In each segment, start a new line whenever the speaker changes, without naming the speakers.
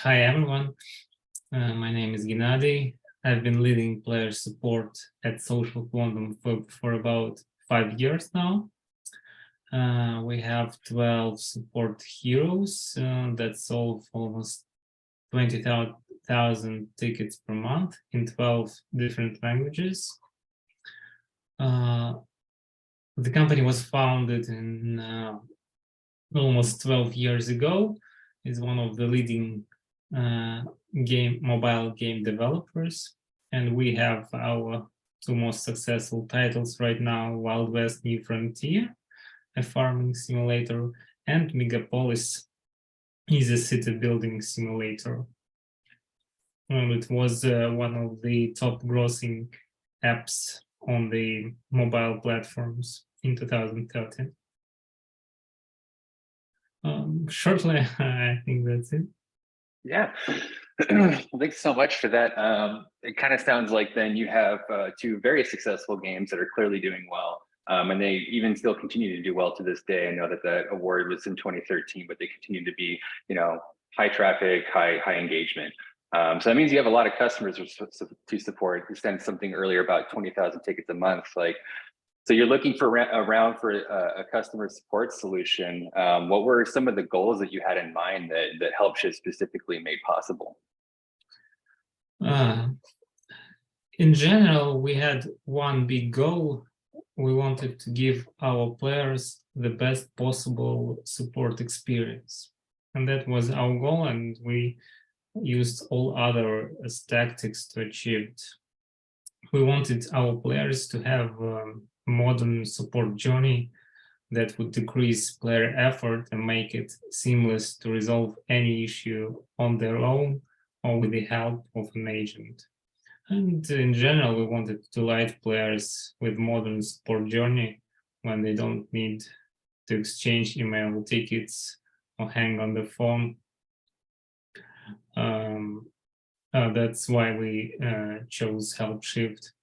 Hi everyone, my name is Gennady. I've been leading player support at Social Quantum for about 5 years now. We have 12 support heroes that solve almost 20,000 tickets per month in 12 different languages. The company was founded in almost 12 years ago. It's one of the leading mobile game developers, and we have our two most successful titles right now: Wild West New Frontier, a farming simulator, and Megapolis is a city building simulator. It was one of the top grossing apps on the mobile platforms in 2013. Shortly, I think that's it.
Yeah, thanks so much for that. It kind of sounds like then you have two very successful games that are clearly doing well, and they even still continue to do well to this day. I know that the award was in 2013, but they continue to be, high traffic, high engagement. So that means you have a lot of customers to support. You said something earlier about 20,000 tickets a month, So you're looking for around for a customer support solution. What were some of the goals that you had in mind that Helpshift specifically made possible?
In general, we had one big goal. We wanted to give our players the best possible support experience. And that was our goal, and we used all other tactics to achieve it. We wanted our players to have modern support journey that would decrease player effort and make it seamless to resolve any issue on their own or with the help of an agent. And in general, we wanted to delight players with modern support journey when they don't need to exchange email tickets or hang on the phone. That's why we chose Helpshift.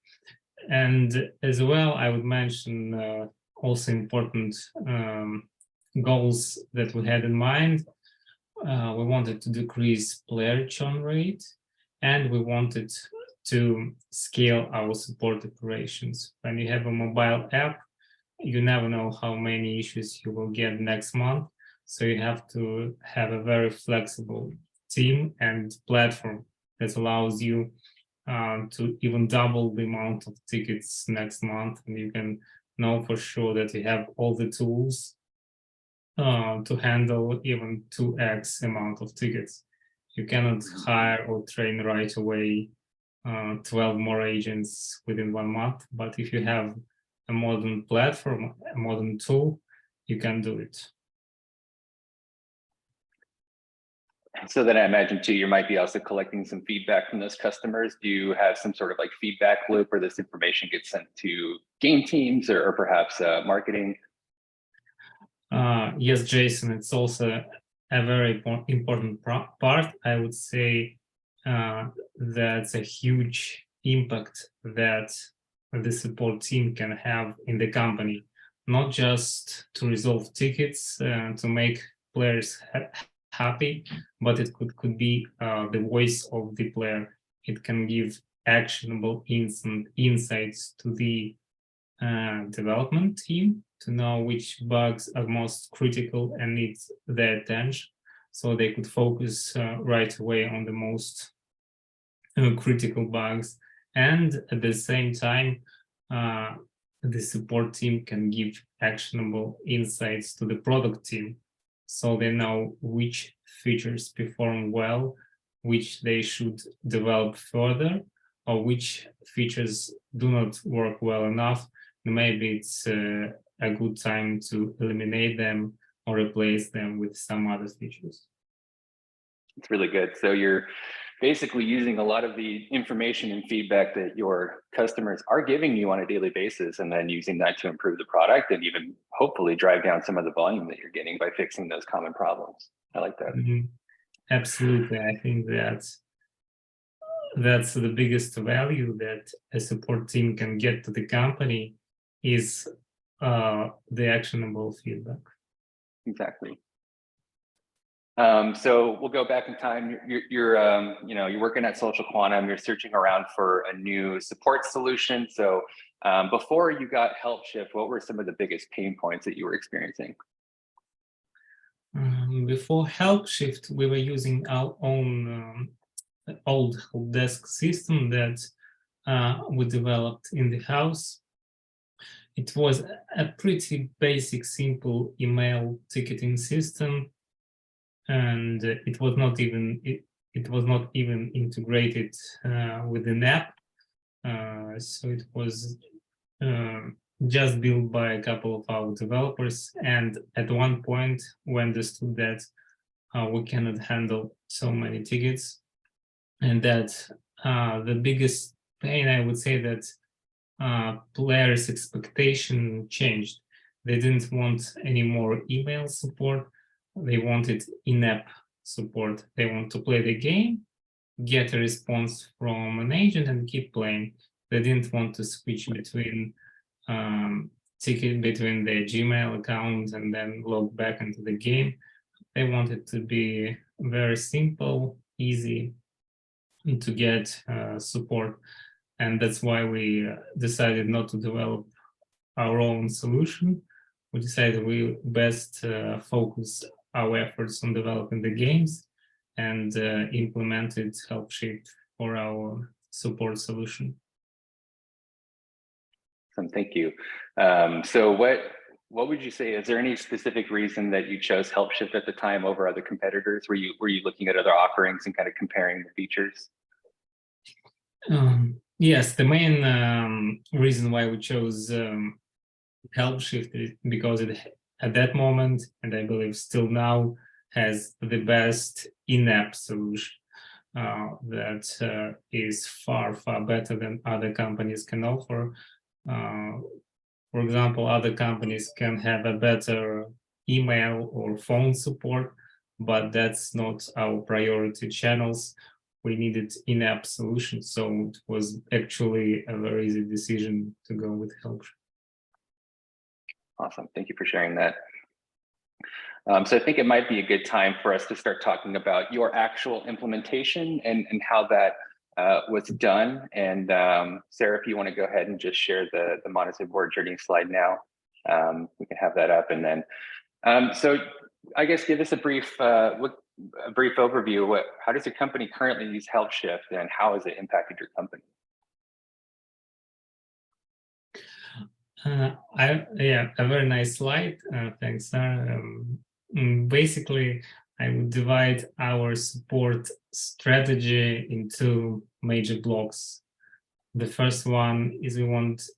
And as well, I would mention also important goals that we had in mind. We wanted to decrease player churn rate, and we wanted to scale our support operations. When you have a mobile app, you never know how many issues you will get next month. So you have to have a very flexible team and platform that allows you to even double the amount of tickets next month, and you can know for sure that you have all the tools to handle even 2x amount of tickets. You cannot hire or train right away 12 more agents within 1 month, but if you have a modern platform, a modern tool, you can do it.
So then I imagine too, you might be also collecting some feedback from those customers. Do you have some sort of feedback loop where this information gets sent to game teams or perhaps marketing?
Yes, Jason, it's also a very important part. I would say that's a huge impact that the support team can have in the company, not just to resolve tickets, to make players happy, but it could be the voice of the player. It can give actionable instant insights to the development team to know which bugs are most critical and need their attention, so they could focus right away on the most critical bugs. And at the same time, the support team can give actionable insights to the product team, so they know which features perform well, which they should develop further, or which features do not work well enough. Maybe it's a good time to eliminate them or replace them with some other features.
It's really good. So you're basically using a lot of the information and feedback that your customers are giving you on a daily basis, and then using that to improve the product and even hopefully drive down some of the volume that you're getting by fixing those common problems. I like that.
Mm-hmm. Absolutely. I think that's the biggest value that a support team can get to the company is the actionable feedback.
Exactly. So we'll go back in time. You're working at Social Quantum. You're searching around for a new support solution. So before you got HelpShift, what were some of the biggest pain points that you were experiencing?
Before HelpShift, we were using our own old help desk system that we developed in the house. It was a pretty basic, simple email ticketing system, and it was not even integrated with an app. So it was just built by a couple of our developers, and at one point we understood that we cannot handle so many tickets, and that the biggest pain, I would say, that players' expectation changed. They didn't want any more email support. They wanted in-app support. They want to play the game, get a response from an agent, and keep playing. They didn't want to switch between between their Gmail account and then log back into the game. They wanted to be very simple, easy to get support. And that's why we decided not to develop our own solution. We decided we best focus our efforts on developing the games and implemented HelpShift for our support solution.
Thank you. So what would you say, is there any specific reason that you chose HelpShift at the time over other competitors? Were you looking at other offerings and kind of comparing the features?
Yes, the main reason why we chose HelpShift is because it, at that moment, and I believe still now, has the best in-app solution that is far better than other companies can offer. For example, other companies can have a better email or phone support, but that's not our priority channels. We needed in-app solutions, so it was actually a very easy decision to go with HelpShift.
Awesome, thank you for sharing that. So I think it might be a good time for us to start talking about your actual implementation and how that was done. And Sarah, if you want to go ahead and just share the monitored board journey slide now, we can have that up. And then, so I guess give us a brief overview. How does your company currently use HelpShift, and how has it impacted your company?
A very nice slide. Thanks, Sarah. Basically, I would divide our support strategy into major blocks. The first one is we want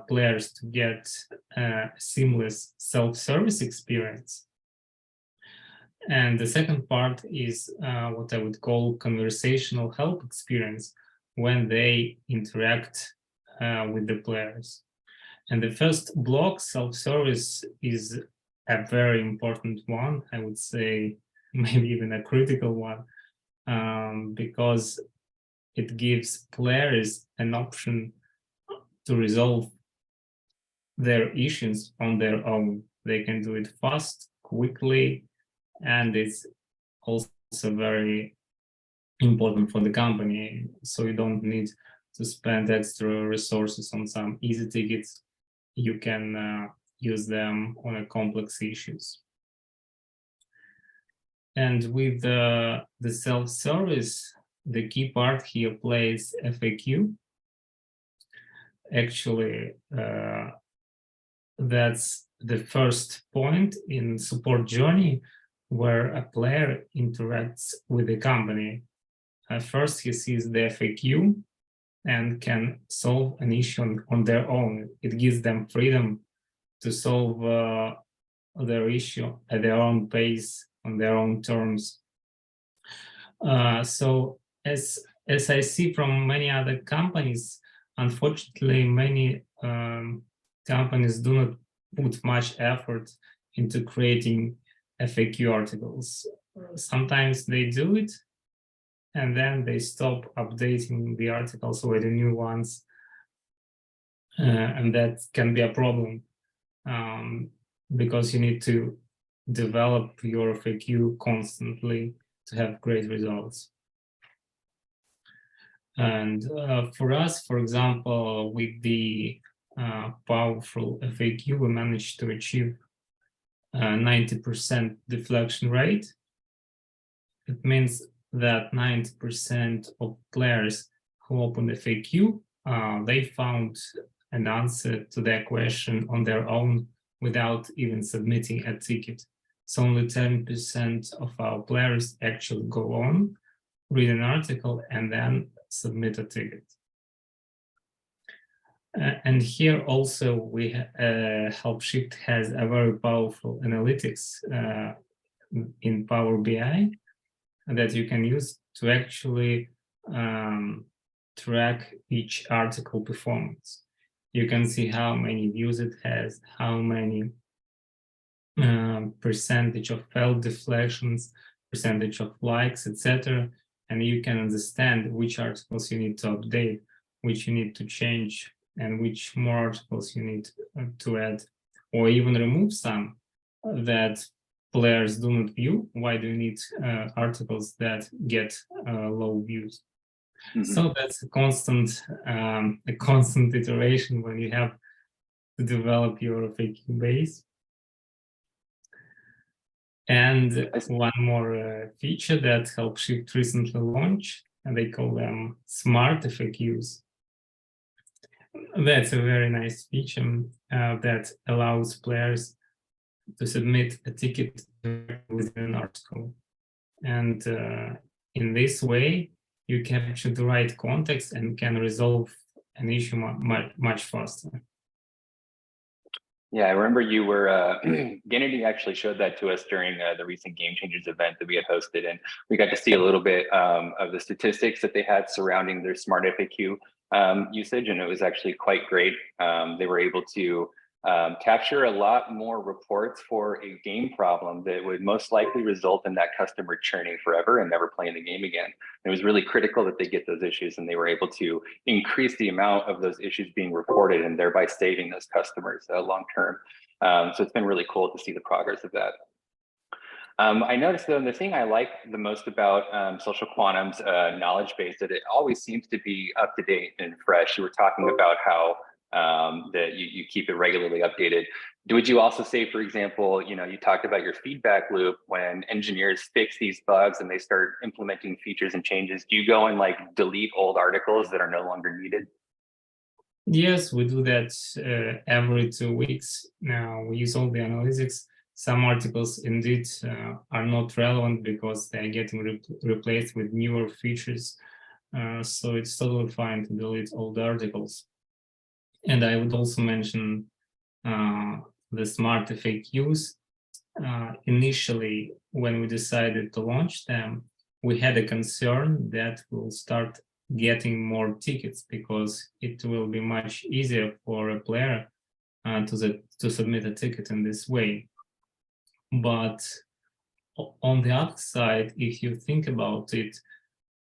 players to get a seamless self-service experience. And the second part is what I would call conversational help experience when they interact with the players. And the first block, self-service, is a very important one. I would say maybe even a critical one, because it gives players an option to resolve their issues on their own. They can do it fast, quickly, and it's also very important for the company. So you don't need to spend extra resources on some easy tickets. You can use them on a complex issues. And with the self-service, the key part here plays FAQ. Actually, that's the first point in support journey where a player interacts with the company. First, he sees the FAQ and can solve an issue on their own. It gives them freedom to solve their issue at their own pace, on their own terms. So as I see from many other companies, unfortunately, many companies do not put much effort into creating FAQ articles. Sometimes they do it, and then they stop updating the articles with the new ones. And that can be a problem because you need to develop your FAQ constantly to have great results. And for us, for example, with the powerful FAQ, we managed to achieve 90% deflection rate. It means that 90% of players who open the FAQ, they found an answer to their question on their own without even submitting a ticket. So only 10% of our players actually go on, read an article, and then submit a ticket. And here also HelpShift has a very powerful analytics in Power BI that you can use to actually track each article performance. You can see how many views it has, how many percentage of failed deflections, percentage of likes, etc. And you can understand which articles you need to update, which you need to change, and which more articles you need to add, or even remove some that players do not view. Why do you need articles that get low views? Mm-hmm. So that's a constant iteration when you have to develop your FAQ base. And one more feature that HelpShift recently launched, and they call them smart FAQs. That's a very nice feature that allows players to submit a ticket within an article. And in this way, you capture the right context and can resolve an issue much faster.
Yeah, I remember you were, Gennady actually showed that to us during the recent Game Changers event that we had hosted, and we got to see a little bit of the statistics that they had surrounding their smart FAQ usage, and it was actually quite great. They were able to capture a lot more reports for a game problem that would most likely result in that customer churning forever and never playing the game again. It was really critical that they get those issues, and they were able to increase the amount of those issues being reported and thereby saving those customers long term. So it's been really cool to see the progress of that. I noticed though, the thing I like the most about Social Quantum's knowledge base, that it always seems to be up to date and fresh. You were talking about how that you keep it regularly updated. Would you also say, for example, you talked about your feedback loop when engineers fix these bugs and they start implementing features and changes, do you go and like delete old articles that are no longer needed?
Yes, we do that every 2 weeks. Now we use all the analytics. Some articles indeed are not relevant because they're getting replaced with newer features. So it's totally fine to delete old articles. And I would also mention the smart FAQs. Initially, when we decided to launch them, we had a concern that we'll start getting more tickets because it will be much easier for a player to submit a ticket in this way. But on the other side, if you think about it,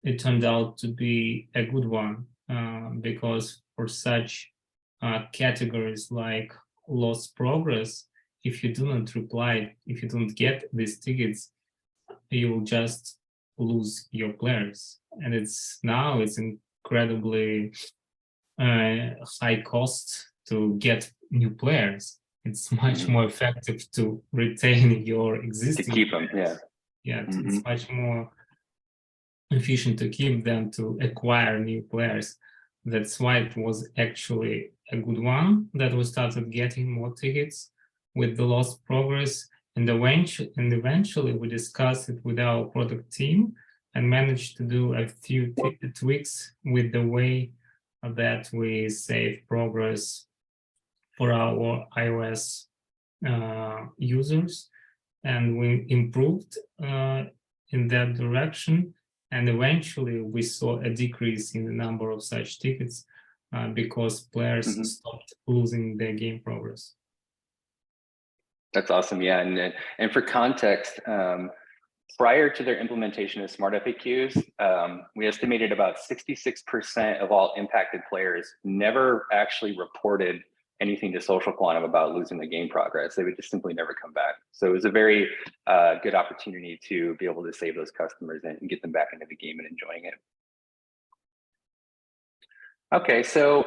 it turned out to be a good one because for such categories like lost progress, if you do not reply, if you don't get these tickets, you will just lose your players. And it's incredibly high cost to get new players. It's much more effective to retain your existing
to keep them,
players. It's much more efficient to keep them, to acquire new players. That's why it was actually a good one that we started getting more tickets with the lost progress, and eventually we discussed it with our product team and managed to do a few tweaks with the way that we save progress for our iOS users, and we improved in that direction. And eventually we saw a decrease in the number of such tickets because players stopped losing their game progress.
That's awesome. Yeah. And for context, prior to their implementation of smart FAQs, we estimated about 66% of all impacted players never actually reported anything to social quantum about losing the game progress. They would just simply never come back. So it was a very good opportunity to be able to save those customers and get them back into the game and enjoying it. Okay, so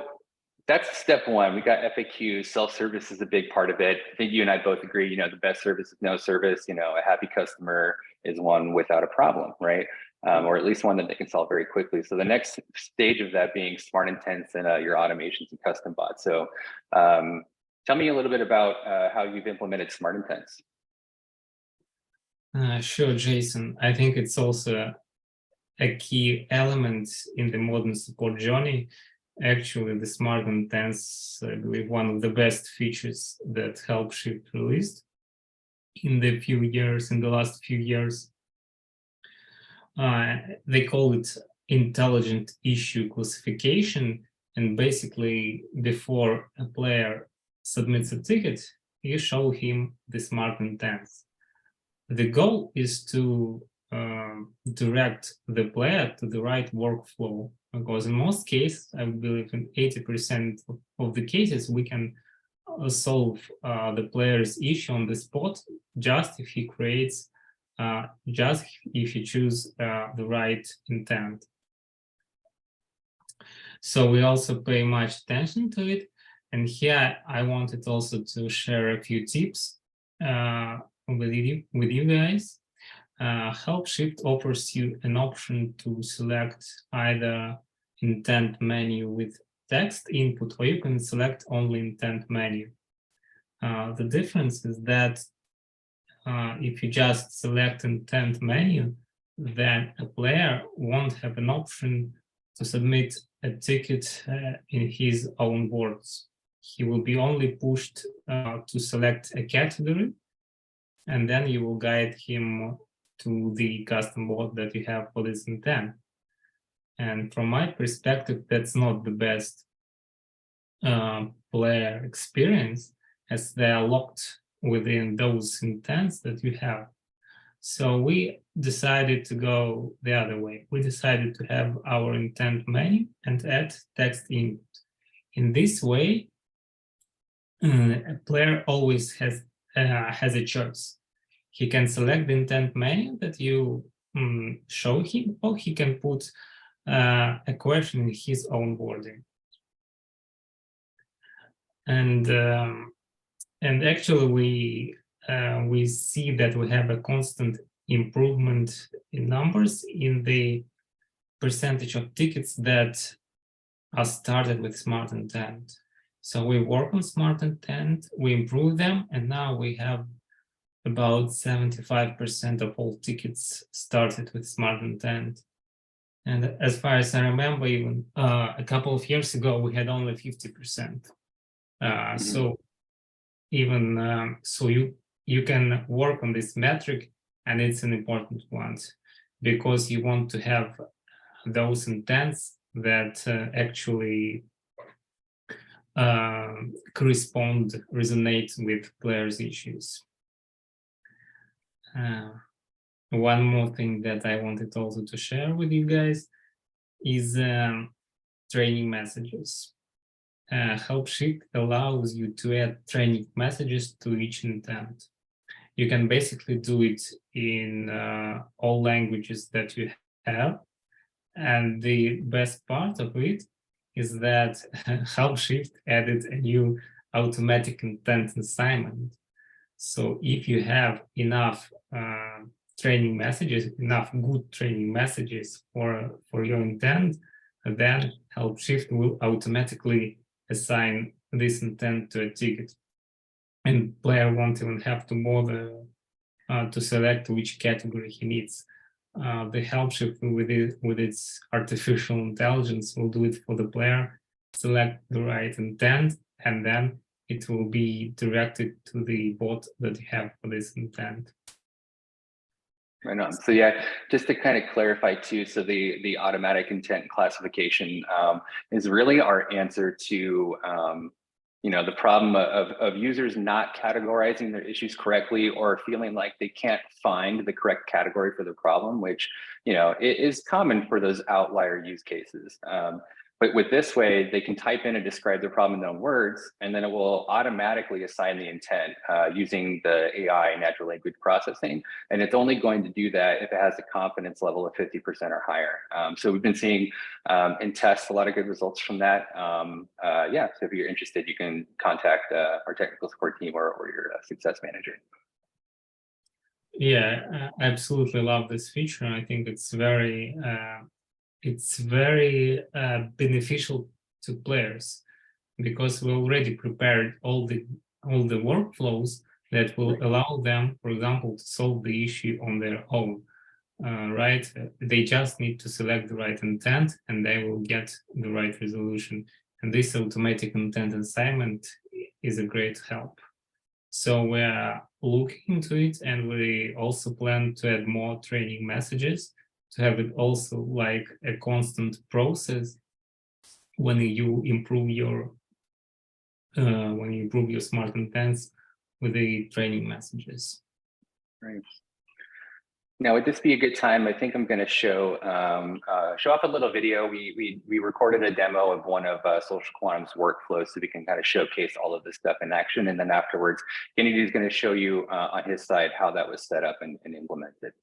that's step one. We got FAQs. Self-service is a big part of it. I think you and I both agree, you know, the best service is no service. You know, a happy customer is one without a problem, right? Or at least one that they can solve very quickly. So the next stage of that being smart intents and your automations and custom bots. So tell me a little bit about how you've implemented smart intents.
Sure, Jason. I think it's also a key element in the modern support journey. Actually, the smart intents, I believe, one of the best features that Helpshift released in the last few years. They call it intelligent issue classification. And basically, before a player submits a ticket, you show him the smart intents. The goal is to direct the player to the right workflow, because in most cases, I believe in 80% of the cases, we can solve the player's issue on the spot just if he creates, just if you choose the right intent. So we also pay much attention to it. And here I wanted also to share a few tips with you guys. Helpshift offers you an option to select either intent menu with text input, or you can select only intent menu. The difference is that if you just select intent menu, then a player won't have an option to submit a ticket in his own words. He will be only pushed to select a category, and then you will guide him to the custom bot that you have for this intent. And from my perspective, that's not the best player experience, as they are locked within those intents that you have. So we decided to go the other way. We decided to have our intent menu and add text input. In this way, a player always has a choice. He can select the intent menu that you show him, or he can put a question in his own wording. And actually, we see that we have a constant improvement in numbers in the percentage of tickets that are started with smart intent. So we work on smart intent, we improve them, and now we have about 75% of all tickets started with smart intent. And as far as I remember, even a couple of years ago, we had only 50%. So even so you can work on this metric, and it's an important one, because you want to have those intents that actually resonate with players' issues. One more thing that I wanted also to share with you guys is training messages. Helpshift allows you to add training messages to each intent. You can basically do it in all languages that you have. And the best part of it is that Helpshift added a new automatic intent assignment. So if you have enough training messages, enough good training messages for your intent, then Helpshift will automatically assign this intent to a ticket. And player won't even have to bother to select which category he needs. The Helpshift with its artificial intelligence will do it for the player, select the right intent, and then it will be directed to the bot that you have for this intent.
Right on. So yeah, just to kind of clarify too, so the automatic intent classification is really our answer to the problem of users not categorizing their issues correctly, or feeling like they can't find the correct category for the problem, which it is common for those outlier use cases. But with this way, they can type in and describe their problem in their own words, and then it will automatically assign the intent using the AI natural language processing. And it's only going to do that if it has a confidence level of 50% or higher. So we've been seeing in tests a lot of good results from that. Yeah, so if you're interested, you can contact our technical support team or your success manager.
Yeah, I absolutely love this feature. I think it's very beneficial to players because we already prepared all the workflows that will allow them, for example, to solve the issue on their own. Right? They just need to select the right intent, and they will get the right resolution. And this automatic intent assignment is a great help. So we're looking into it, and we also plan to add more training messages to have it also like a constant process when you improve your smart intents with the training messages.
Right. Now, would this be a good time? I think I'm going to show off a little video. We recorded a demo of one of Social Quantum's workflows, so we can kind of showcase all of this stuff in action. And then afterwards, Kennedy is going to show you on his side how that was set up and implemented.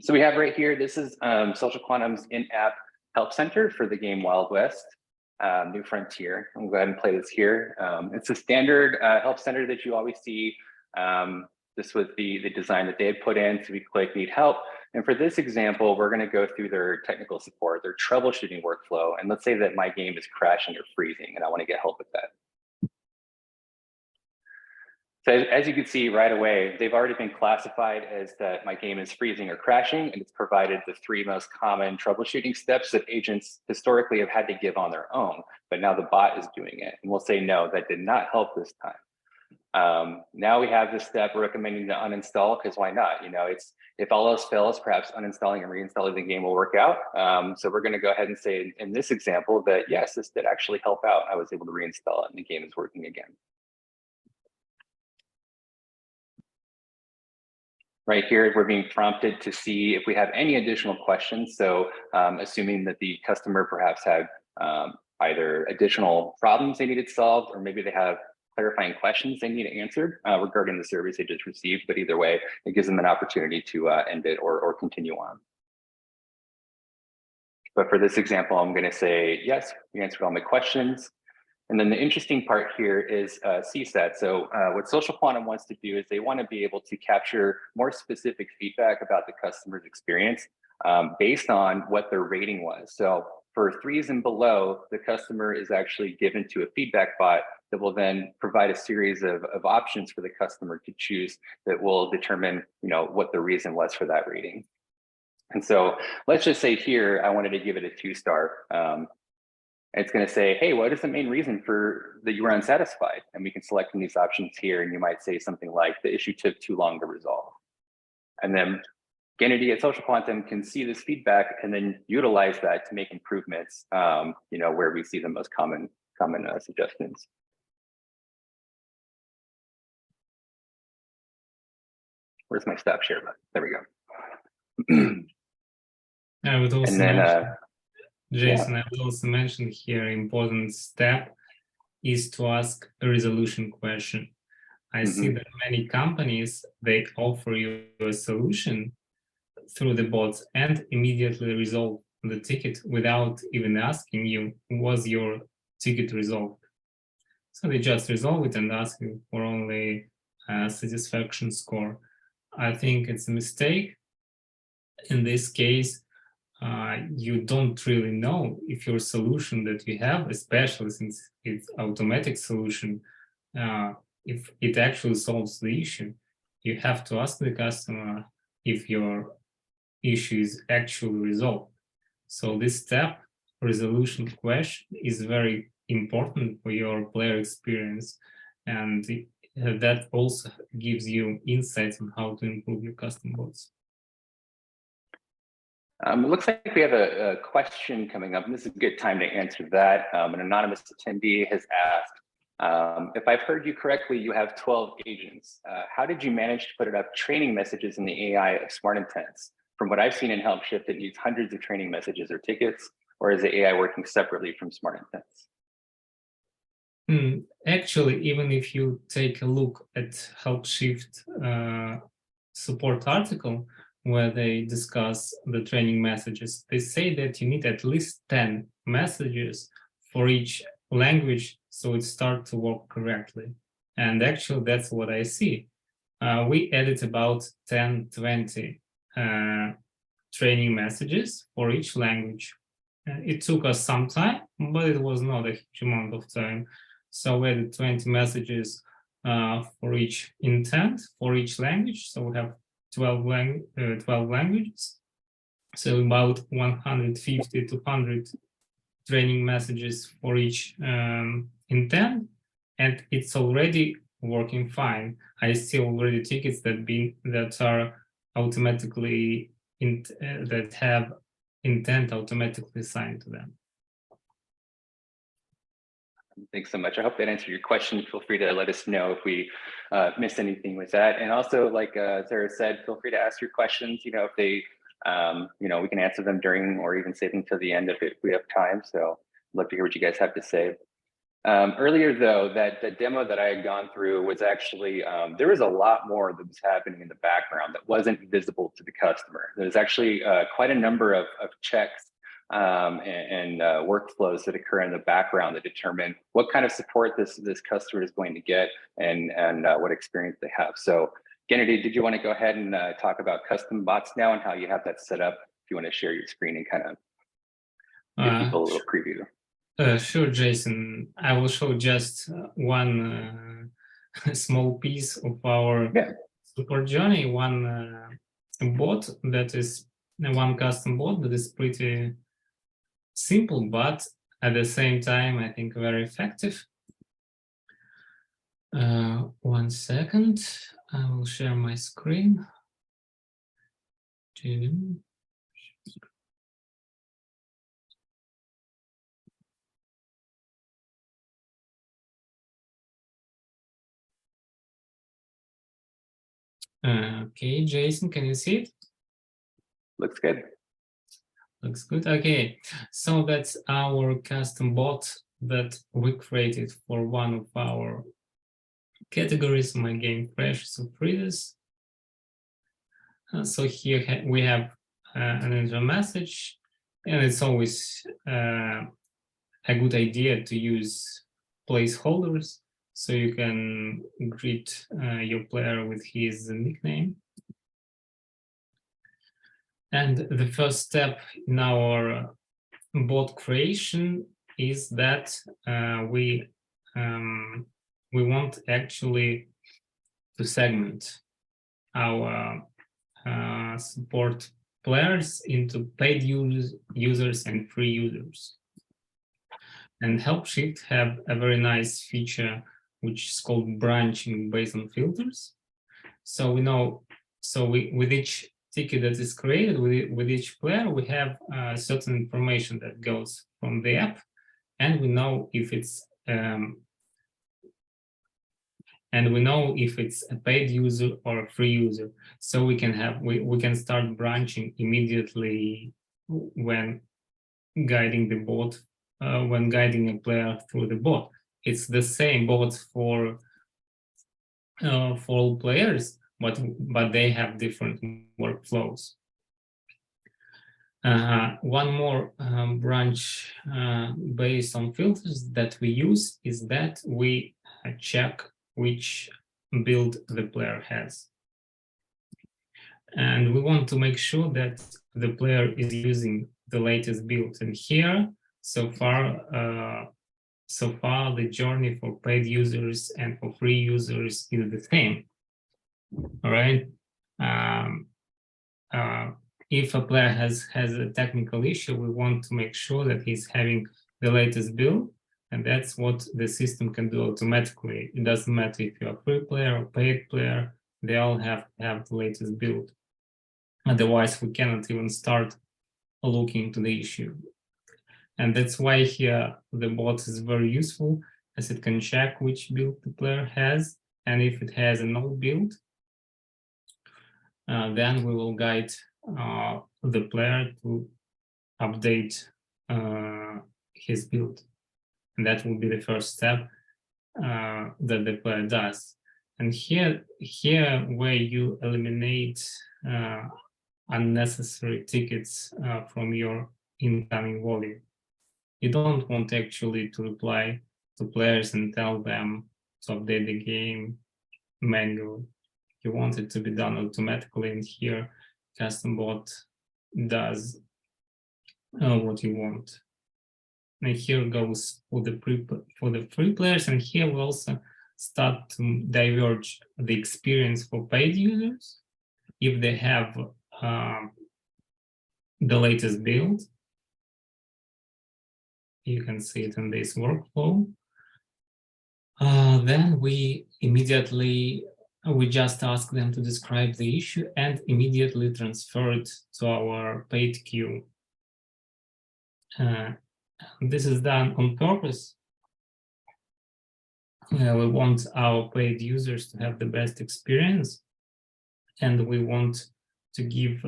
So we have right here, this is Social Quantum's in-app help center for the game Wild West. New Frontier. I'm going to go ahead and play this here. It's a standard help center that you always see. This was the design that they had put in. So we click need help. And for this example, we're going to go through their technical support, their troubleshooting workflow. And let's say that my game is crashing or freezing and I want to get help with that. So as you can see right away, they've already been classified as that my game is freezing or crashing, and it's provided the 3 most common troubleshooting steps that agents historically have had to give on their own, but now the bot is doing it. And we'll say, no, that did not help this time. Now we have this step recommending to uninstall, because why not? You know, it's if all else fails, perhaps uninstalling and reinstalling the game will work out. So we're going to go ahead and say in this example that yes, this did actually help out. I was able to reinstall it and the game is working again. Right here, we're being prompted to see if we have any additional questions. So assuming that the customer perhaps had either additional problems they needed solved, or maybe they have clarifying questions they need answered regarding the service they just received. But either way, it gives them an opportunity to end it or continue on. But for this example, I'm going to say, yes, you answered all my questions. And then the interesting part here is CSAT. So what Social Quantum wants to do is they want to be able to capture more specific feedback about the customer's experience based on what their rating was. So for 3s and below, the customer is actually given to a feedback bot that will then provide a series of options for the customer to choose that will determine, you know, what the reason was for that rating. And so let's just say here, I wanted to give it a 2-star. It's going to say, hey, what is the main reason for that you were unsatisfied? And we can select from these options here, and you might say something like the issue took too long to resolve. And then Kennedy at Social Quantum can see this feedback and then utilize that to make improvements, you know, where we see the most common suggestions. Where's my stop share button? There we go.
I would also
and then,
Jason,
yeah.
I would also mention here important step is to ask a resolution question. I see that many companies, they offer you a solution through the bots and immediately resolve the ticket without even asking you, was your ticket resolved? So they just resolve it and ask you for only a satisfaction score. I think it's a mistake. In this case, you don't really know if your solution that you have, especially since it's automatic solution, if it actually solves the issue. You have to ask the customer if your issue is actually resolved. So this step, resolution question, is very important for your player experience, and that also gives you insights on how to improve your custom bots.
It looks like we have a question coming up, and this is a good time to answer that. An anonymous attendee has asked, if I've heard you correctly, you have 12 agents. How did you manage to put enough training messages in the AI of smart intents? From what I've seen in Help Shift, it needs hundreds of training messages or tickets, or is the AI working separately from smart intents?
Actually, even if you take a look at Help Shift support article where they discuss the training messages, they say that you need at least 10 messages for each language so it starts to work correctly. And actually, that's what I see. We added about 10, 20 training messages for each language. It took us some time, but it was not a huge amount of time. So we added 20 messages for each intent, for each language. So we have 12 languages. So about 150 to 100 training messages for each intent. And it's already working fine. I see already tickets that are automatically, that have intent automatically assigned to them.
Thanks so much. I hope that answered your question. Feel free to let us know if we missed anything with that. And also, like Sarah said, feel free to ask your questions. You know, if they, we can answer them during or even save them to the end if we have time. So I'd love to hear what you guys have to say. Earlier, though, that demo that I had gone through was actually, there was a lot more that was happening in the background that wasn't visible to the customer. There's actually quite a number of checks and workflows that occur in the background that determine what kind of support this customer is going to get and what experience they have. So Kennedy, did you want to go ahead and talk about custom bots now and how you have that set up? If you want to share your screen and kind of give people a little preview.
Sure, Jason. I will show just one small piece of our support journey, one bot that is one custom bot that is pretty simple, but at the same time, I think very effective. 1 second, I will share my screen. Okay, Jason, can you see it?
Looks good.
Looks good. Okay, so that's our custom bot that we created for one of our categories, My Game Crashes or Freezes. So here we have an intro message, and it's always a good idea to use placeholders so you can greet your player with his nickname. And the first step in our bot creation is that we want actually to segment our support players into paid users and free users. And Help Shift have a very nice feature which is called branching based on filters. So we know, with each ticket that is created with each player, we have certain information that goes from the app, and we know if it's a paid user or a free user. So we can start branching immediately when guiding the bot, when guiding a player through the bot. It's the same bot for all players, but they have different workflows. One more branch based on filters that we use is that we check which build the player has. And we want to make sure that the player is using the latest build. And here, so far, the journey for paid users and for free users is the same. All right. If a player has a technical issue, we want to make sure that he's having the latest build, and that's what the system can do automatically. It doesn't matter if you're a free player or paid player, they all have to have the latest build. Otherwise, we cannot even start looking into the issue. And that's why here the bot is very useful, as it can check which build the player has, and if it has an old build, then we will guide the player to update his build. And that will be the first step that the player does. And here where you eliminate unnecessary tickets from your incoming volume. You don't want actually to reply to players and tell them to update the game manually. You want it to be done automatically, and here custom bot does what you want. And here goes for the free players, and here we also start to diverge the experience for paid users. If they have the latest build, you can see it in this workflow. Then we just ask them to describe the issue and immediately transfer it to our paid queue. This is done on purpose. We want our paid users to have the best experience, and we want to give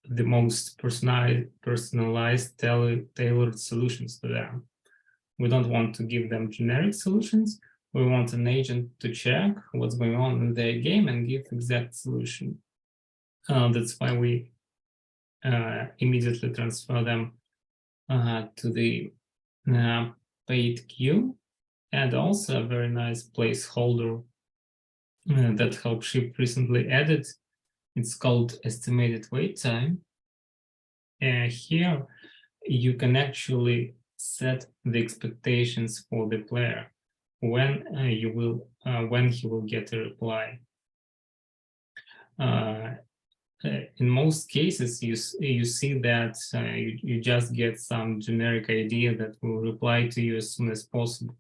the most personalized, tailored solutions to them. We don't want to give them generic solutions. We want an agent to check what's going on in their game and give exact solution. That's why we immediately transfer them to the paid queue, and also a very nice placeholder that Helpship recently added. It's called estimated wait time. Here you can actually set the expectations for the player when he will get a reply. In most cases, you see that you just get some generic idea that will reply to you as soon as possible.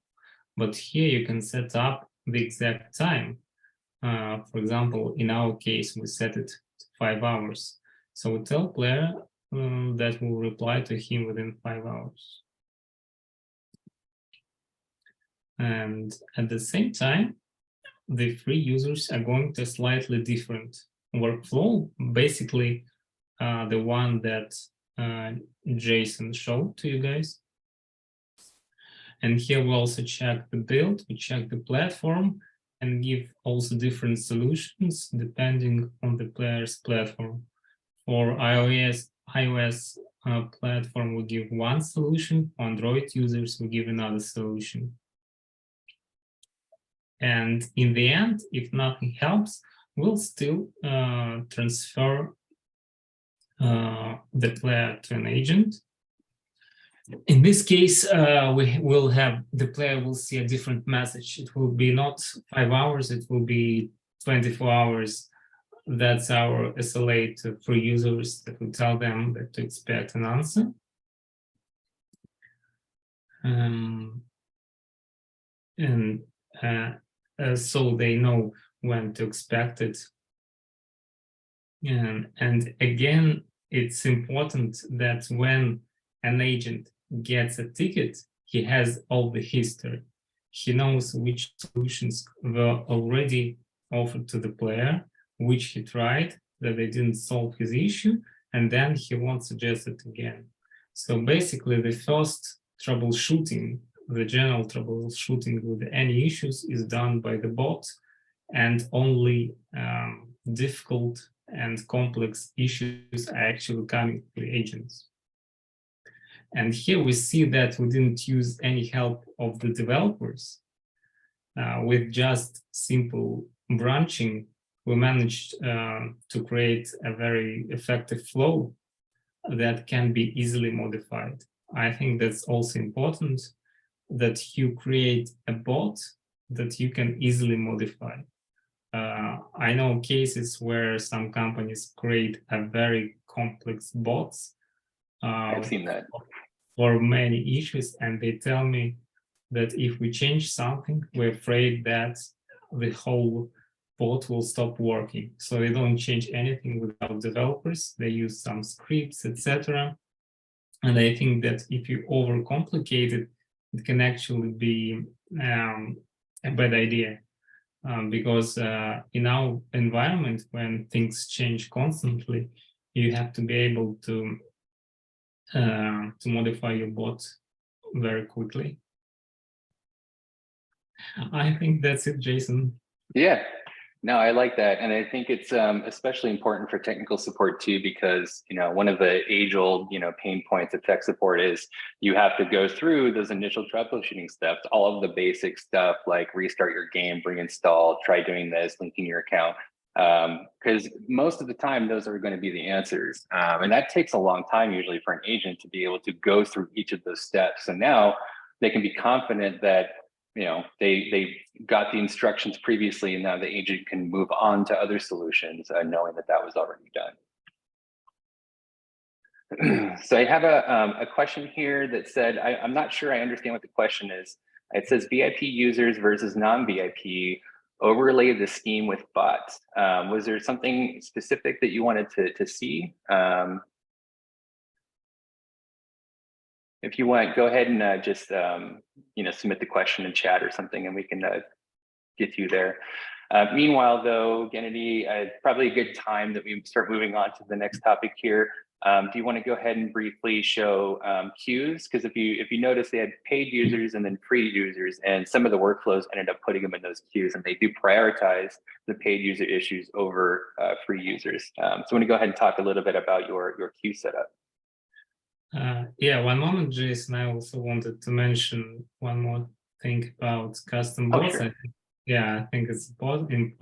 But here you can set up the exact time. For example, in our case, we set it to 5 hours. So we tell player that will reply to him within 5 hours. And at the same time, the free users are going to a slightly different workflow, basically the one that Jason showed to you guys. And here we also check the build, we check the platform, and give also different solutions depending on the player's platform. For iOS platform, we give one solution. For Android users, we give another solution. And in the end, if nothing helps, we'll still transfer the player to an agent. In this case, the player will see a different message. It will be not 5 hours, it will be 24 hours. That's our SLA for users that will tell them that to expect an answer. So they know when to expect it. And again, it's important that when an agent gets a ticket, he has all the history. He knows which solutions were already offered to the player, which he tried, that they didn't solve his issue, and then he won't suggest it again. So basically, the first troubleshooting, the general troubleshooting with any issues is done by the bot, and only difficult and complex issues are actually coming to the agents. And here we see that we didn't use any help of the developers. With just simple branching, we managed to create a very effective flow that can be easily modified. I think that's also important, that you create a bot that you can easily modify. I know cases where some companies create a very complex bots.
I've seen that.
For many issues, and they tell me that if we change something, we're afraid that the whole bot will stop working. So they don't change anything without developers. They use some scripts, etc. And I think that if you overcomplicate it, it can actually be a bad idea. Because in our environment, when things change constantly, you have to be able to modify your bot very quickly. I think that's it, Jason.
Yeah, no, I like that. And I think it's especially important for technical support too, because, one of the age-old, pain points of tech support is you have to go through those initial troubleshooting steps, all of the basic stuff like restart your game, reinstall, try doing this, linking your account. Because most of the time, those are going to be the answers. And that takes a long time usually for an agent to be able to go through each of those steps. And now they can be confident that they got the instructions previously, and now the agent can move on to other solutions, knowing that was already done. So I have a question here that said, I'm not sure I understand what the question is. It says VIP users versus non-VIP, overlay the scheme with bots. Was there something specific that you wanted to see? If you want, go ahead and just submit the question in chat or something, and we can get you there. Meanwhile, though, Gennady, probably a good time that we start moving on to the next topic here. Do you want to go ahead and briefly show queues? Because if you notice, they had paid users and then free users, and some of the workflows ended up putting them in those queues, and they do prioritize the paid user issues over free users. So I want to go ahead and talk a little bit about your queue setup.
Yeah, one moment, Jason. I also wanted to mention one more thing about custom bots.
Sure.
I think it's important.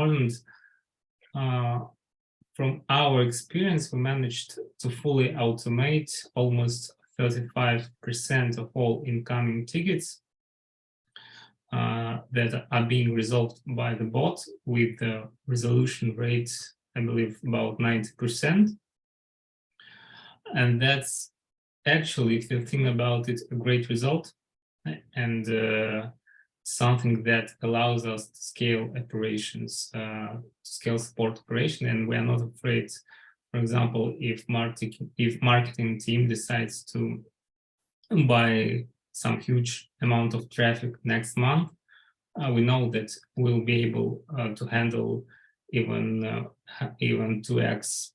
From our experience, we managed to fully automate almost 35% of all incoming tickets that are being resolved by the bot, with the resolution rate, I believe, about 90%. And that's actually, if you think about it, a great result, and something that allows us to scale operations, to scale support operation, and we are not afraid. For example, if marketing team decides to buy some huge amount of traffic next month, we know that we'll be able to handle even 2x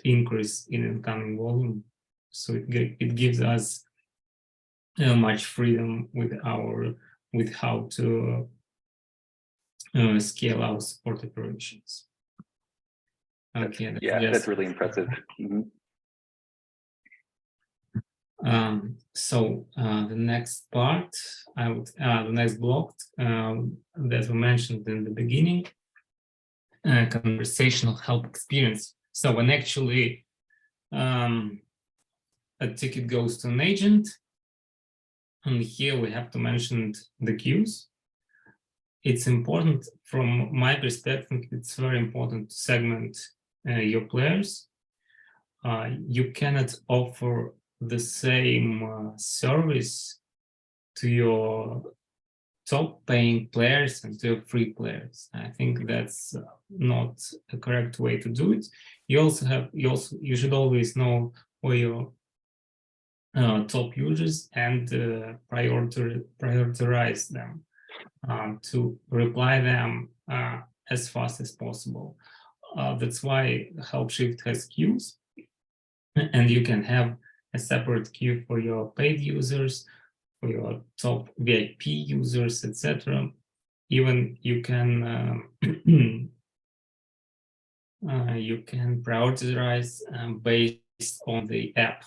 increase in incoming volume. So it gives us much freedom with how to scale our support operations. Okay.
That's really impressive. Mm-hmm.
So the next part, the next block that we mentioned in the beginning, conversational help experience. So when actually a ticket goes to an agent, and here we have to mention the queues. It's important, from my perspective, it's very important to segment your players. You cannot offer the same service to your top paying players and to your free players. I think that's not a correct way to do it. You should always know where your top users and prioritize them to reply them as fast as possible. That's why HelpShift has queues, and you can have a separate queue for your paid users, for your top VIP users, etc. Even you can prioritize based on the app.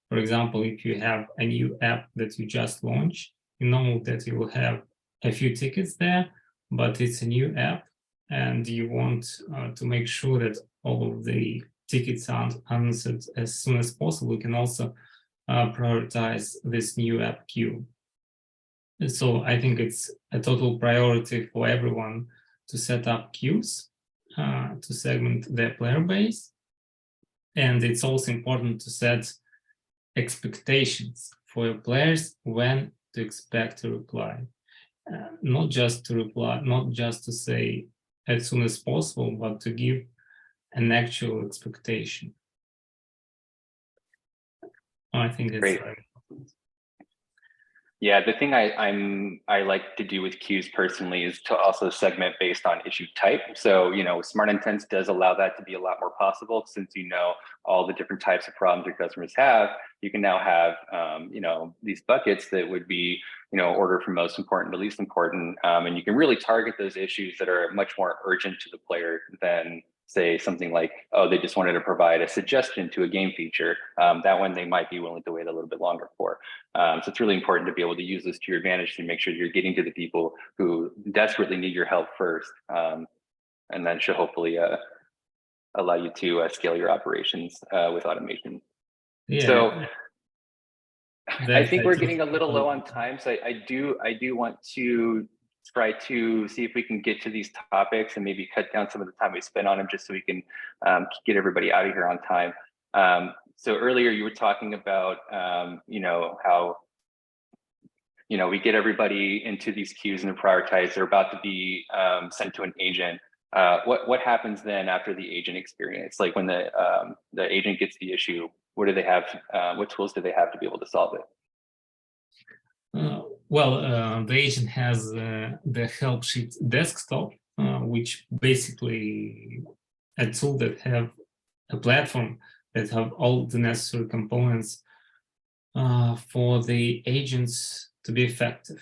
For example, if you have a new app that you just launched, you know that you will have a few tickets there, but it's a new app, and you want to make sure that all of the tickets are answered as soon as possible. You can also prioritize this new app queue. So I think it's a total priority for everyone to set up queues to segment their player base. And it's also important to set expectations for your players when to expect a reply. Not just to say as soon as possible, but to give an actual expectation. I think it's
great. Yeah, the thing I like to do with queues personally is to also segment based on issue type. So, Smart Intents does allow that to be a lot more possible since all the different types of problems your customers have. You can now have these buckets that would be order from most important to least important, and you can really target those issues that are much more urgent to the player than say something like, oh, they just wanted to provide a suggestion to a game feature. That one they might be willing to wait a little bit longer for. So it's really important to be able to use this to your advantage to make sure you're getting to the people who desperately need your help first. And that should hopefully allow you to scale your operations with automation. So
Yeah,
I
that
think
I
we're getting a little low
totally.
on time. So I do want to try to see if we can get to these topics and maybe cut down some of the time we spend on them just so we can get everybody out of here on time. So earlier you were talking about, how we get everybody into these queues and they're prioritized. They're about to be sent to an agent. What happens then after the agent experience? Like when the agent gets the issue, what do they have? What tools do they have to be able to solve it?
The agent has the help sheet desktop, which basically a tool that have a platform that have all the necessary components for the agents to be effective.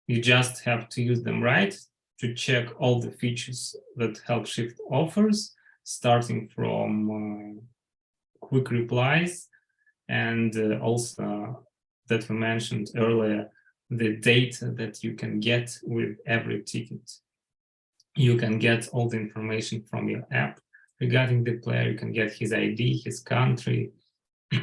You just have to use them right to check all the features that Help Shift offers, starting from quick replies and also that we mentioned earlier, the data that you can get with every ticket. You can get all the information from your app regarding the player. You can get his ID, his country,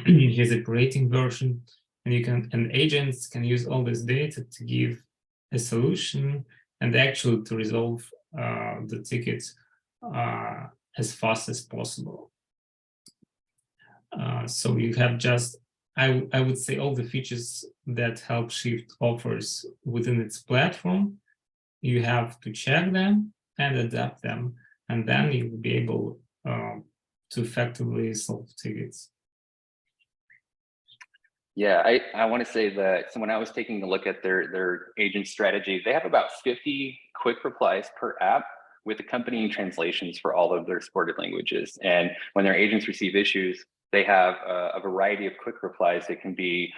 his operating version, and agents can use all this data to give a solution and actually to resolve the tickets as fast as possible. So you have just, I would say, all the features that Help Shift offers within its platform. You have to check them and adapt them, and then you will be able to effectively solve tickets.
Yeah, I want to say that, so when I was taking a look at their agent strategy, they have about 50 quick replies per app with accompanying translations for all of their supported languages. And when their agents receive issues, they have a variety of quick replies that can be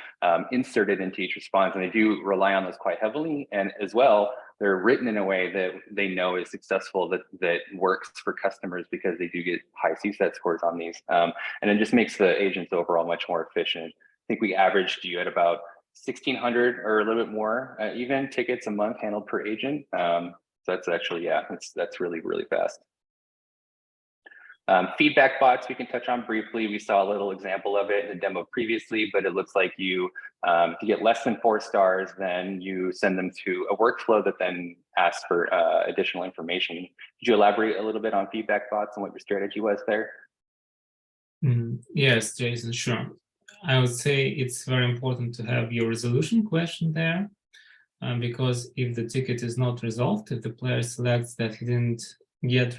inserted into each response. And they do rely on those quite heavily. And as well, they're written in a way that they know is successful, that works for customers because they do get high CSAT scores on these. And it just makes the agents overall much more efficient. I think we averaged you at about 1,600 or a little bit more even tickets a month handled per agent. So that's actually, yeah, that's really, really fast. Feedback bots we can touch on briefly. We saw a little example of it in the demo previously, but it looks like if you get less than 4 stars, then you send them to a workflow that then asks for additional information. Could you elaborate a little bit on feedback bots and what your strategy was there?
Yes, Jason, sure. I would say it's very important to have your resolution question there, because if the ticket is not resolved, if the player selects that he didn't get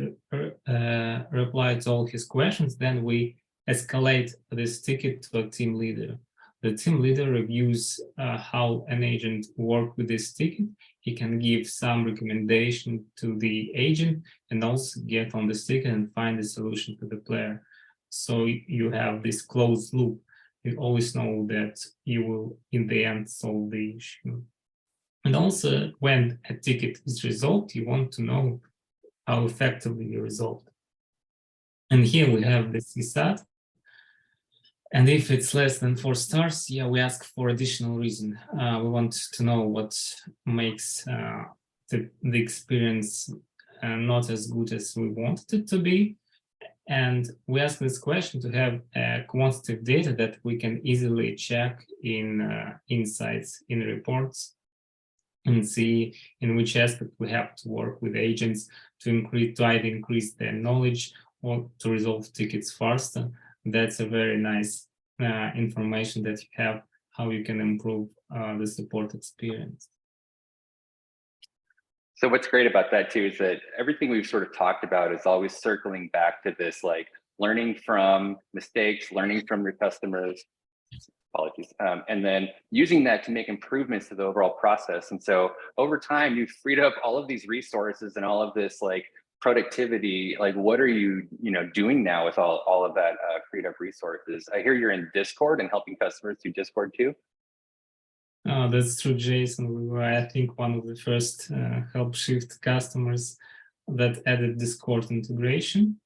reply to all his questions, then we escalate this ticket to a team leader. The team leader reviews how an agent worked with this ticket. He can give some recommendation to the agent and also get on this ticket and find a solution to the player. So you have this closed loop. You always know that you will, in the end, solve the issue. And also, when a ticket is resolved, you want to know how effectively you resolved. And here we have the CSAT. And if it's less than 4 stars, yeah, we ask for additional reason. We want to know what makes the experience not as good as we wanted it to be. And we ask this question to have quantitative data that we can easily check in insights in reports and see in which aspect we have to work with agents to either increase their knowledge or to resolve tickets faster. That's a very nice information that you have, how you can improve the support experience.
So what's great about that too is that everything we've sort of talked about is always circling back to this, like learning from mistakes, learning from your customers, Apologies. And then using that to make improvements to the overall process. And so over time, you've freed up all of these resources and all of this like productivity. Like, what are you doing now with all of that freed up resources? I hear you're in Discord and helping customers through Discord too.
That's true, Jason. We were, I think, one of the first Helpshift customers that added Discord integration.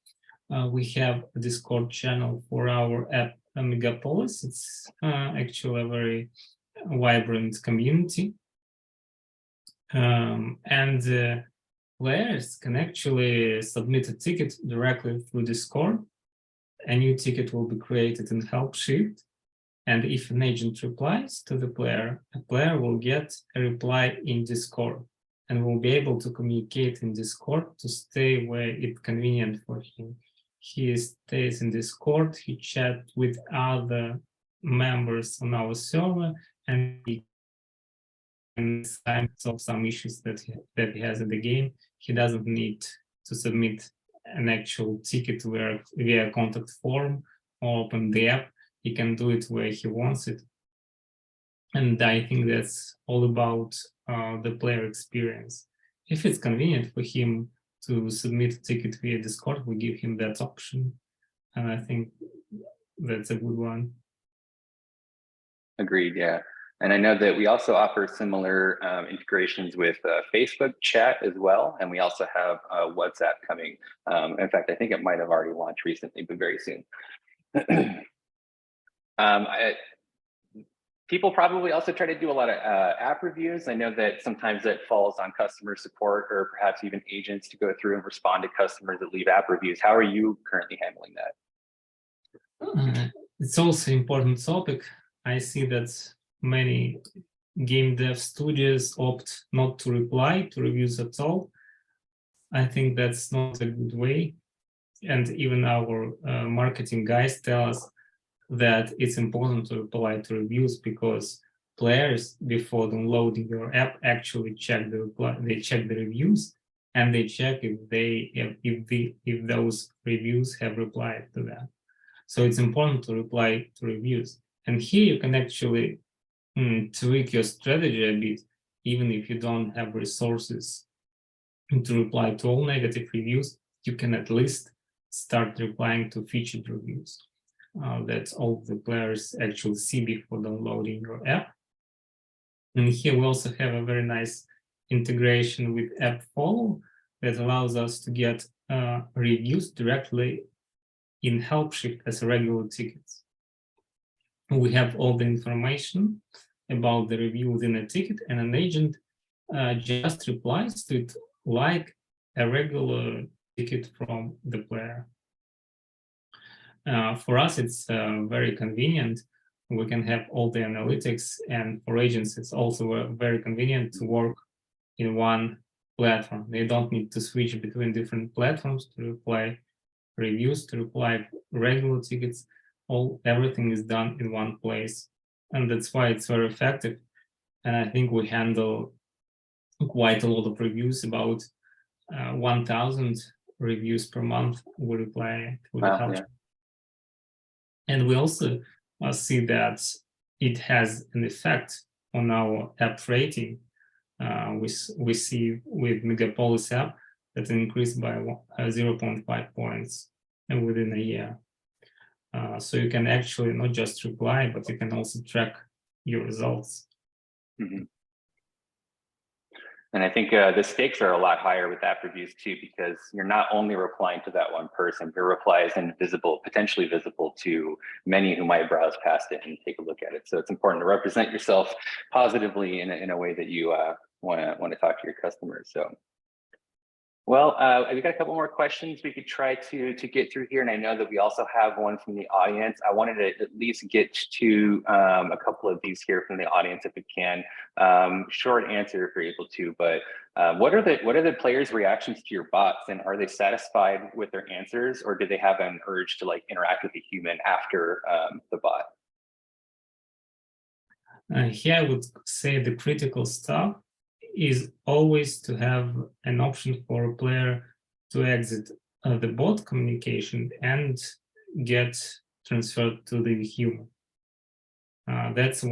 We have a Discord channel for our app Megapolis. It's actually a very vibrant community. And players can actually submit a ticket directly through Discord. A new ticket will be created in Helpshift. And if an agent replies to the player, a player will get a reply in Discord and will be able to communicate in Discord to stay where it's convenient for him. He stays in Discord, he chats with other members on our server, and he can solve some issues that he has in the game. He doesn't need to submit an actual ticket via contact form or open the app. He can do it where he wants it. And I think that's all about the player experience. If it's convenient for him to submit a ticket via Discord, we give him that option. And I think that's a good one.
Agreed, yeah. And I know that we also offer similar integrations with Facebook chat as well. And we also have WhatsApp coming. In fact, I think it might have already launched recently, but very soon. People probably also try to do a lot of app reviews. I know that sometimes that falls on customer support or perhaps even agents to go through and respond to customers that leave app reviews. How are you currently handling that?
It's also an important topic. I see that many game dev studios opt not to reply to reviews at all. I think that's not a good way. And even our marketing guys tell us that it's important to reply to reviews because players, before downloading your app, actually check the reviews and they check if those reviews have replied to them. So it's important to reply to reviews. And here you can actually tweak your strategy a bit, even if you don't have resources to reply to all negative reviews. You can at least start replying to featured reviews. That all the players actually see before downloading your app. And here we also have a very nice integration with App Follow that allows us to get reviews directly in Helpshift as regular tickets. We have all the information about the review within a ticket, and an agent just replies to it like a regular ticket from the player. For us, it's very convenient. We can have all the analytics, and for agents, it's also very convenient to work in one platform. They don't need to switch between different platforms to reply reviews, to reply regular tickets. Everything is done in one place, and that's why it's very effective. And I think we handle quite a lot of reviews, about 1,000 reviews per month. We reply to the help. And we also see that it has an effect on our app rating. We see with Megapolis app that increased by 0.5 points within a year. So you can actually not just reply, but you can also track your results.
Mm-hmm. And I think the stakes are a lot higher with app reviews too, because you're not only replying to that one person, your reply is invisible, potentially visible to many who might browse past it and take a look at it. So it's important to represent yourself positively in a way that you want to talk to your customers. So, well, we've got a couple more questions we could try to get through here. And I know that we also have one from the audience. I wanted to at least get to a couple of these here from the audience if we can. Short answer if you're able to, but what are the players' reactions to your bots, and are they satisfied with their answers, or do they have an urge to like interact with a human after the bot?
Here I would say the critical stuff is always to have an option for a player to exit the bot communication and get transferred to the human. That's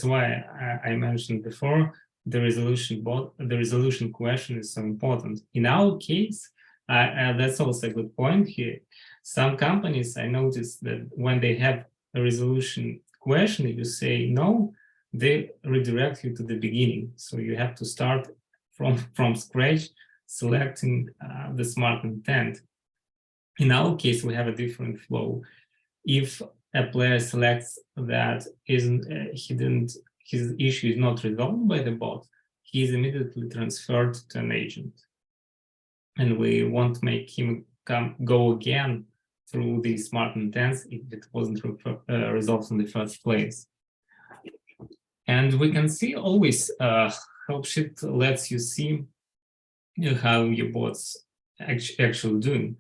why I mentioned before the resolution question is so important. In our case, that's also a good point here. Some companies, I noticed that when they have a resolution question, you say no, they redirect you to the beginning. So you have to start from scratch, selecting the smart intent. In our case, we have a different flow. If a player selects that his issue is not resolved by the bot, he is immediately transferred to an agent. And we won't make him go again through the smart intents if it wasn't resolved in the first place. And we can see always Helpsheet lets you see how your bot's actually doing.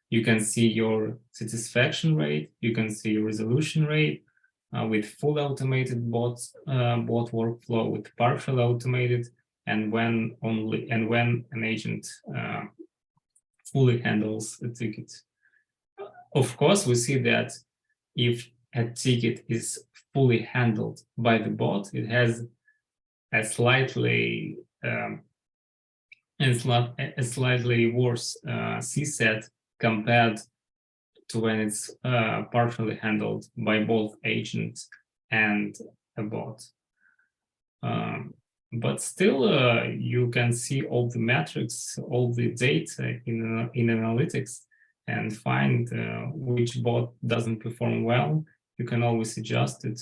You can see your satisfaction rate, you can see your resolution rate with full automated bot workflow, with partial automated, and when an agent fully handles a ticket. Of course, we see that if a ticket is fully handled by the bot, it has a slightly worse CSAT compared to when it's partially handled by both agent and a bot. But still, you can see all the metrics, all the data in analytics, and find which bot doesn't perform well. You can always adjust it.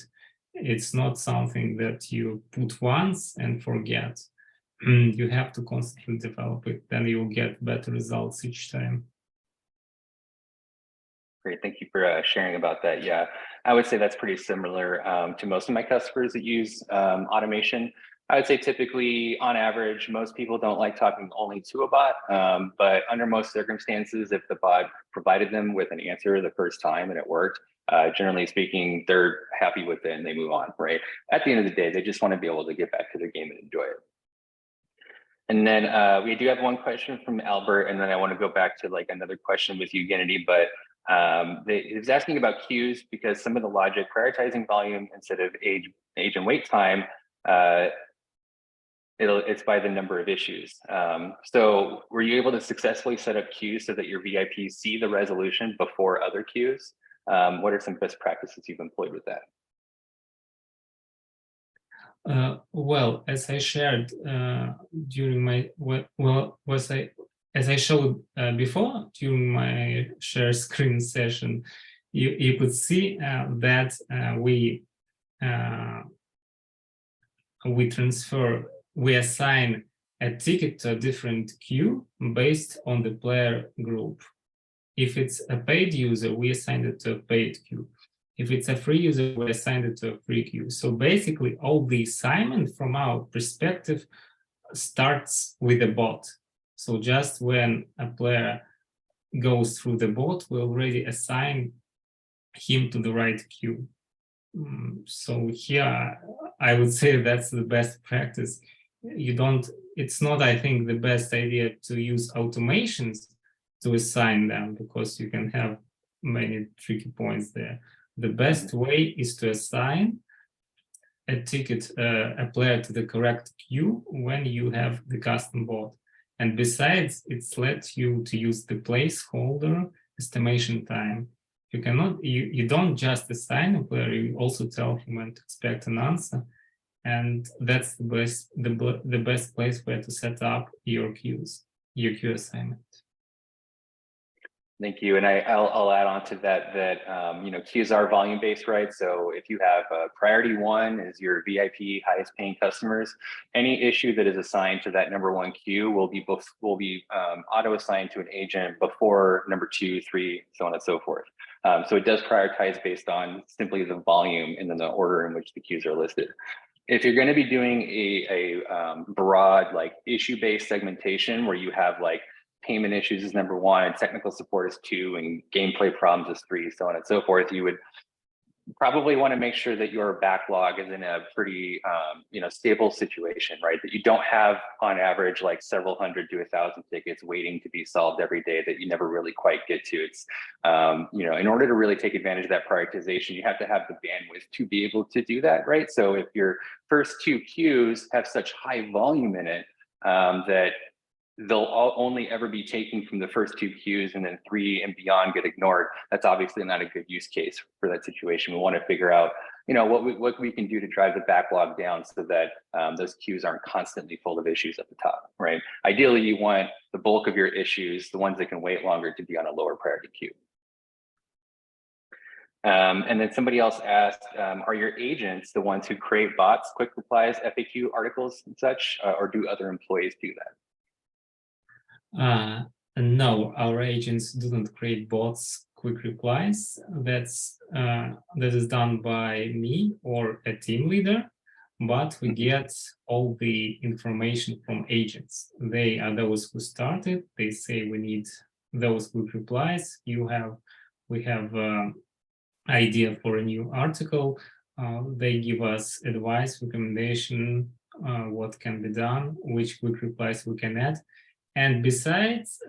It's not something that you put once and forget. You have to constantly develop it, then you'll get better results each time.
Great, thank you for sharing about that. Yeah, I would say that's pretty similar to most of my customers that use automation. I would say typically, on average, most people don't like talking only to a bot, but under most circumstances, if the bot provided them with an answer the first time and it worked, generally speaking, they're happy with it and they move on, right? At the end of the day, they just want to be able to get back to their game and enjoy it. And then we do have one question from Albert, and then I want to go back to like another question with you, Gennady, but he was asking about queues because some of the logic prioritizing volume instead of age and wait time, it's by the number of issues. So were you able to successfully set up queues so that your VIPs see the resolution before other queues? What are some best practices you've employed with that?
Well, as I shared during my as I showed before during my share screen session, you could see that we assign a ticket to a different queue based on the player group. If it's a paid user, we assign it to a paid queue. If it's a free user, we assign it to a free queue. So basically, all the assignment from our perspective starts with a bot. So just when a player goes through the bot, we already assign him to the right queue. So here, I would say that's the best practice. It's not, I think, the best idea to use automations to assign them because you can have many tricky points there. The best way is to assign a ticket, a player to the correct queue when you have the custom bot. And besides, it's lets you to use the placeholder estimation time. You don't just assign a player, you also tell him when to expect an answer. And that's the best place where to set up your queues, your queue assignment.
Thank you. And I'll add on to that queues are volume based, right? So if you have priority one is your VIP highest paying customers, any issue that is assigned to that number one queue will be auto assigned to an agent before number 2, 3, so on and so forth. So it does prioritize based on simply the volume and then the order in which the queues are listed. If you're going to be doing a broad like issue based segmentation where you have like payment issues is number 1, technical support is 2, and gameplay problems is 3, so on and so forth, you would probably want to make sure that your backlog is in a pretty stable situation, right? That you don't have on average like several hundred to 1,000 tickets waiting to be solved every day that you never really quite get to. It's in order to really take advantage of that prioritization, you have to have the bandwidth to be able to do that, right? So if your first two queues have such high volume in it that they'll all only ever be taken from the first two queues, and then 3 and beyond get ignored, that's obviously not a good use case for that situation. We want to figure out, what we can do to drive the backlog down so that those queues aren't constantly full of issues at the top, right? Ideally, you want the bulk of your issues, the ones that can wait longer, to be on a lower priority queue. And then somebody else asked, are your agents the ones who create bots, quick replies, FAQ articles and such, or do other employees do that?
No, our agents don't create bots, quick replies. That is done by me or a team leader, but we get all the information from agents. They are those who started. They say we need those quick replies. We have idea for a new article. They give us advice, recommendation, what can be done, which quick replies we can add. And besides,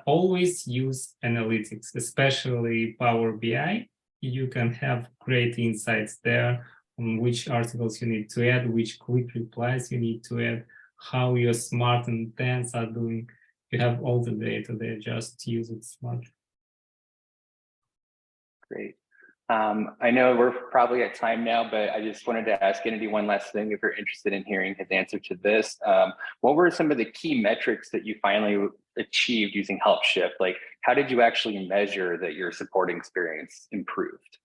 always use analytics, especially Power BI. You can have great insights there on which articles you need to add, which quick replies you need to add, how your smart intents are doing. You have all the data there, just use it smartly.
Great. I know we're probably at time now, but I just wanted to ask Kennedy one last thing if you're interested in hearing his answer to this. What were some of the key metrics that you finally achieved using HelpShift? Like, how did you actually measure that your support experience improved?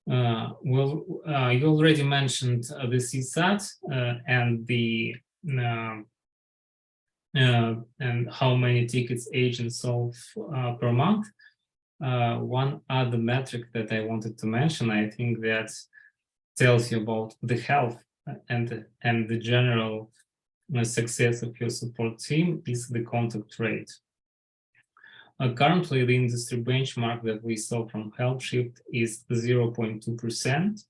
You already mentioned the CSAT and the and how many tickets agents solve per month. One other metric that I wanted to mention, I think that tells you about the health and the general success of your support team, is the contact rate. Currently, the industry benchmark that we saw from HelpShift is 0.2%.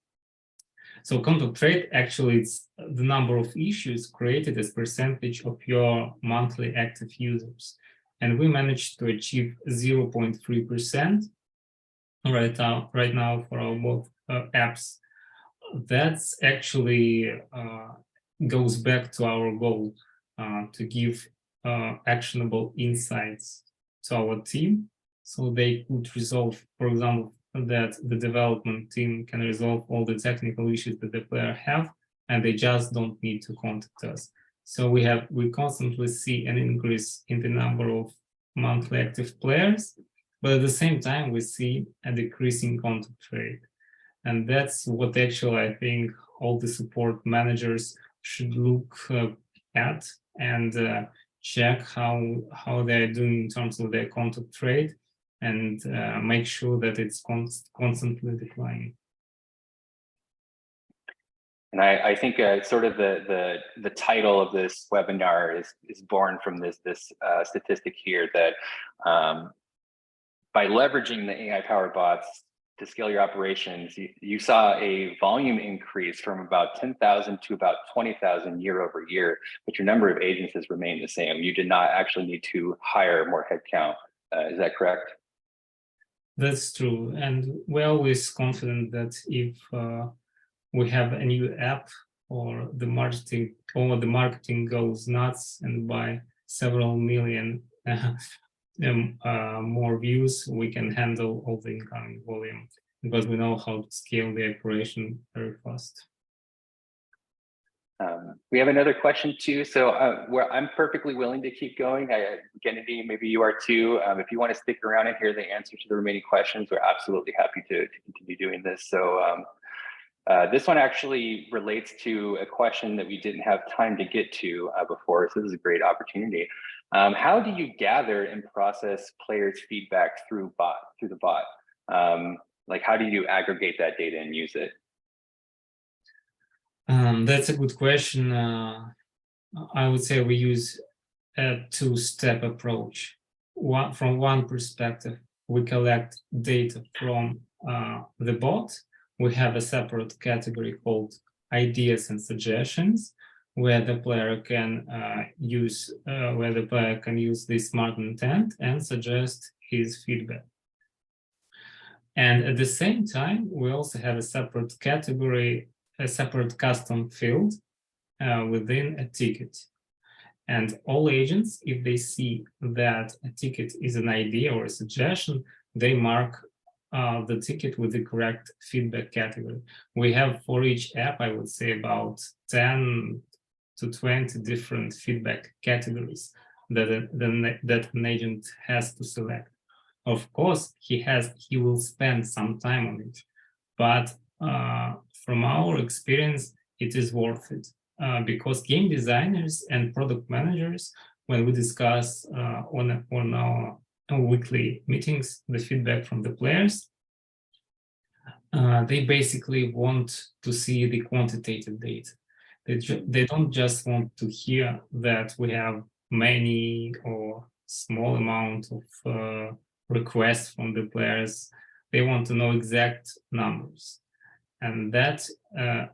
So contact rate actually is the number of issues created as percentage of your monthly active users. And we managed to achieve 0.3% right now for our both apps. That's actually goes back to our goal to give actionable insights to our team, so they could resolve, for example, that the development team can resolve all the technical issues that the player have, and they just don't need to contact us. So we constantly see an increase in the number of monthly active players, but at the same time, we see a decreasing contact rate. And that's what actually I think all the support managers should look at and check how they're doing in terms of their contact rate, and make sure that it's constantly declining.
And I think sort of the title of this webinar is born from this statistic here that by leveraging the AI-powered bots to scale your operations, you saw a volume increase from about 10,000 to about 20,000 year over year, but your number of agents has remained the same. You did not actually need to hire more headcount. Is that correct?
That's true. And we're always confident that if we have a new app, or the marketing goes nuts and by several million more views, we can handle all the incoming volume because we know how to scale the operation very fast.
We have another question too. So I'm perfectly willing to keep going. Kennedy, maybe you are too. If you want to stick around and hear the answer to the remaining questions, we're absolutely happy to continue doing this. So this one actually relates to a question that we didn't have time to get to before, so this is a great opportunity. How do you gather and process players' feedback through the bot? Like, how do you aggregate that data and use it?
That's a good question. I would say we use a two-step approach. From one perspective, we collect data from the bot, we have a separate category called ideas and suggestions, where the player can use the smart intent and suggest his feedback. And at the same time, we also have a separate category, a separate custom field within a ticket. And all agents, if they see that a ticket is an idea or a suggestion, they mark the ticket with the correct feedback category. We have for each app, I would say about 10 to 20 different feedback categories that an agent has to select. Of course, he will spend some time on it, but from our experience, it is worth it. Because game designers and product managers, when we discuss on our weekly meetings the feedback from the players, they basically want to see the quantitative data. They don't just want to hear that we have many or small amount of requests from the players. They want to know exact numbers. And that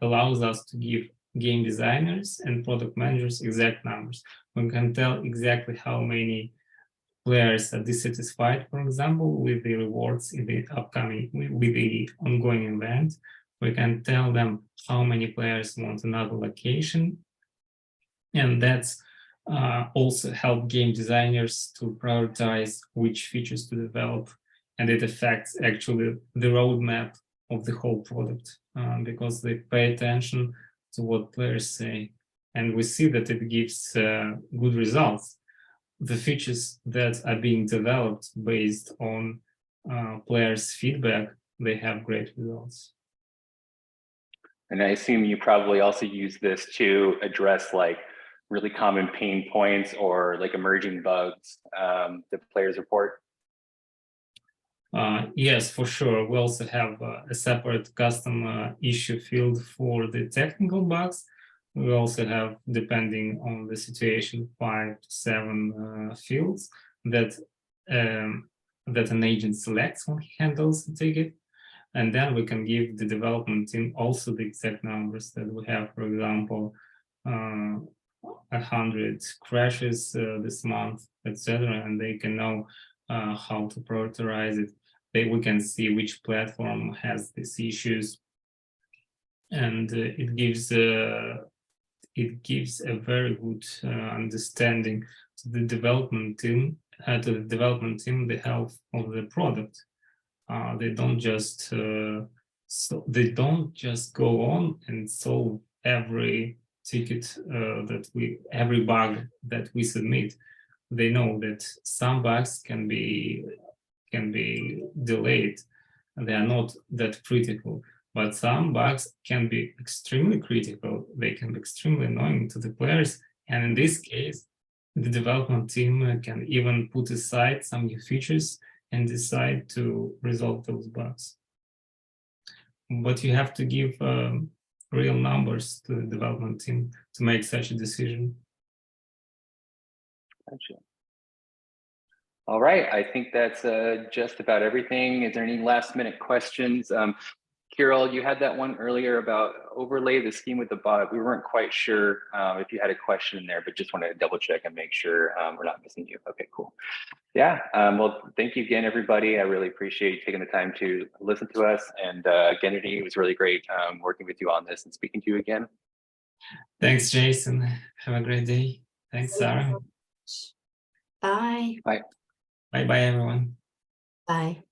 allows us to give game designers and product managers exact numbers. We can tell exactly how many players are dissatisfied, for example, with the rewards in the upcoming, with the ongoing event. We can tell them how many players want another location. And that's also help game designers to prioritize which features to develop. And it affects actually the roadmap of the whole product because they pay attention to what players say. And we see that it gives good results. The features that are being developed based on players' feedback, they have great results.
And I assume you probably also use this to address like really common pain points or like emerging bugs that players report.
Yes, for sure. We also have a separate custom issue field for the technical bugs. We also have, depending on the situation, 5 to 7 fields that an agent selects when he handles the ticket. And then we can give the development team also the exact numbers that we have, for example, 100 crashes this month, etc. And they can know how to prioritize it. We can see which platform has these issues, and it gives a very good understanding to the development team, the health of the product. They don't just go on and solve every ticket every bug that we submit. They know that some bugs can be delayed, and they are not that critical. But some bugs can be extremely critical. They can be extremely annoying to the players. And in this case, the development team can even put aside some new features and decide to resolve those bugs. But you have to give real numbers to the development team to make such a decision.
Gotcha. All right, I think that's just about everything. Is there any last minute questions? Kirill, you had that one earlier about overlay the scheme with the bot. We weren't quite sure if you had a question in there, but just wanted to double check and make sure we're not missing you. Okay, cool. Yeah, well, thank you again, everybody. I really appreciate you taking the time to listen to us. And Gennady, it was really great working with you on this and speaking to you again.
Thanks, Jason. Have a great day. Thanks, Sarah.
Bye.
Bye.
Bye-bye, everyone.
Bye.